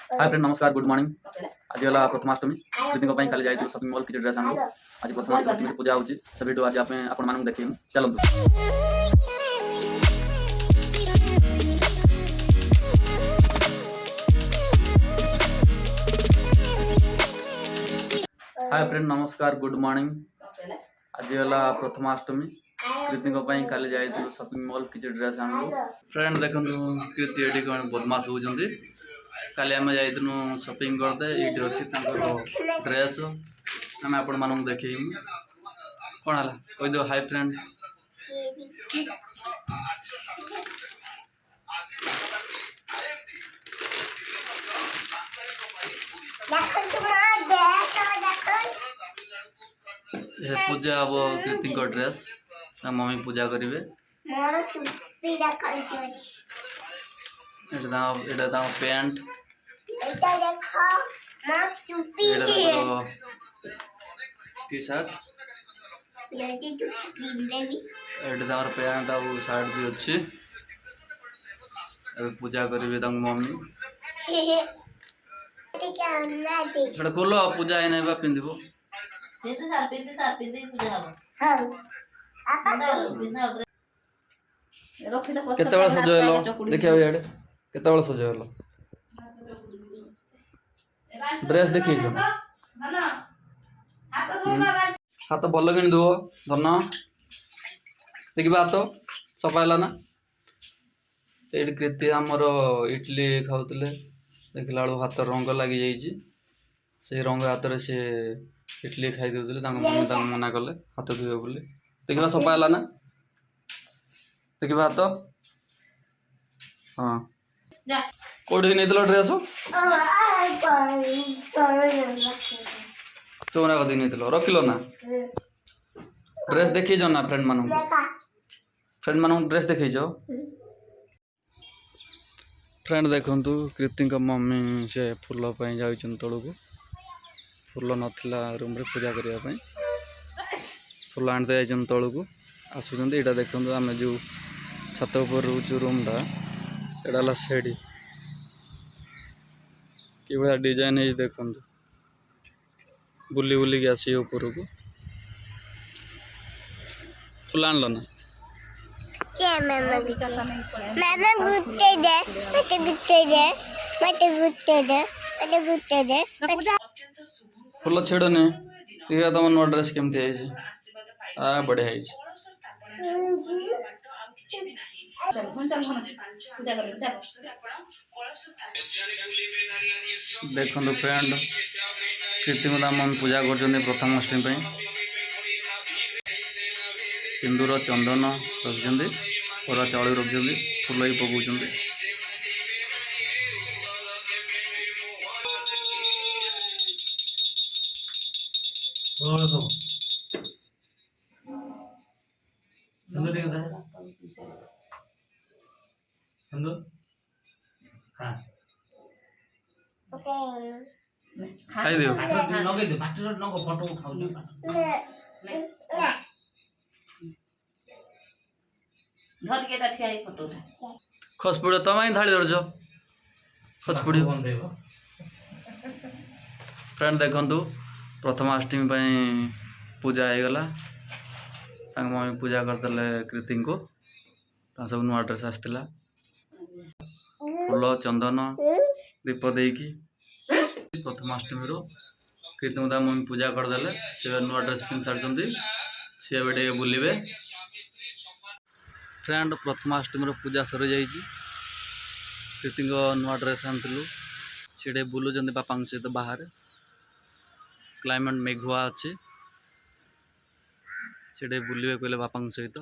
Hi friend नमस्कार good morning आज वाला प्रथमाष्टमी दीदी खाली जाइए शॉपिंग मॉल किसी ड्रेस आनु आज प्रथमाष्टमी पूजा होची से वीडियो आज आपण मानक देखियो चलंतु। हाय फ्रेंड नमस्कार गुड मॉर्निंग आज वाला प्रथमाष्टमी कृति खाली जाइए शॉपिंग मॉल किसी ड्रेस आनु फ्रेंड देखो कृति एडी कौन बदमाश होती काली आम जाइनु शॉपिंग करदे ये अच्छी ड्रेस आम आपण मानक देखे कौन है कही दो हाय फ्रेंड पूजा हम कृति ड्रेस मम्मी पूजा करेंगे पैंट टी शर्ट पैंट और शर्ट भी अच्छी पूजा करेंगे मम्मी खोल पूजा है ना पिंधब केतबेला सजल देखिए इे केतबेला सजल ड्रेस देखी हाथ भल कि दुह धन देखिए हाथ सफाला ना ये कृति आमर इडली खाऊले देखला बेलू हाथ रंग लगी से रंग हाथ से इडली खाई दूसरे मम्मी मना कले हाथ धोए बोली देखा सफाला ना देखिए हाथ हाँ कौटी नहीं ड्रेस चौरा कदी नहीं रखिल ना ड्रेस देखी ना फ्रेंड मान ड्रेस देखी फ्रेंड देखु कृति मम्मी से फूल जा तौक फूल नाला रूम रे पूजा करने फूल आनते जा तौक आसुँच यहाँ देखो आम जो छत उपर रोचु रूमटा यहाँ सेड़ी कि भाया डिजाइन है देखो बुली बुलिक आसी ऊपर को फूल आनल ना फूल छेड़नी देखा तुम नुआ ड्रेस केमती है बढ़िया है देखो फ्रेंड कृति मम्मी पूजा कर प्रथमाष्टमी सिंदूर चंदन रखिंट पूरा चाउल रखिंट फूल ही पकाउं खाई दियो खस पड़ो तम थाली धरज खस पड़ फ्रेंड देखु प्रथमाष्टमी पूजा हो गला मम्मी पूजा करदे कृति को सब नुआ ड्रेस आसला फूल चंदन दीप देकी प्रथमाष्टमी कृति मम्मी पूजा करदे सी नुआ ड्रेस पिंध सारी सी टे बुलवे फ्रेंड प्रथमाष्टमी पूजा सरी जा कृति नुआ ड्रेस आनलु सी बुलूँ बापा सहित बाहर क्लाइमेट मेघुआ अच्छी से बुलवे कहले बापा सहित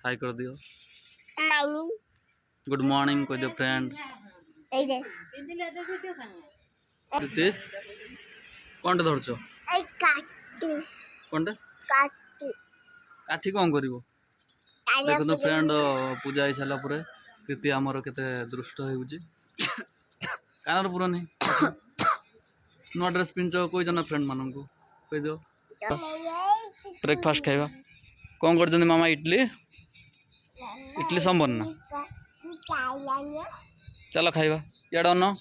हाई कर दियो गुड मॉर्निंग कह दियो फ्रेंड कौन धरच कौन काठी कौन कर देखो तो फ्रेंड पूजा हो सारा कृति आमर केते दृष्ट कान पूरा नहीं नुआ ड्रेस पिंच कही ना फ्रेंड मान को कह दो ब्रेकफास्ट खाइबा कौन कर मामा इडली इडली संबर ना चलो खाइबा यार अन्न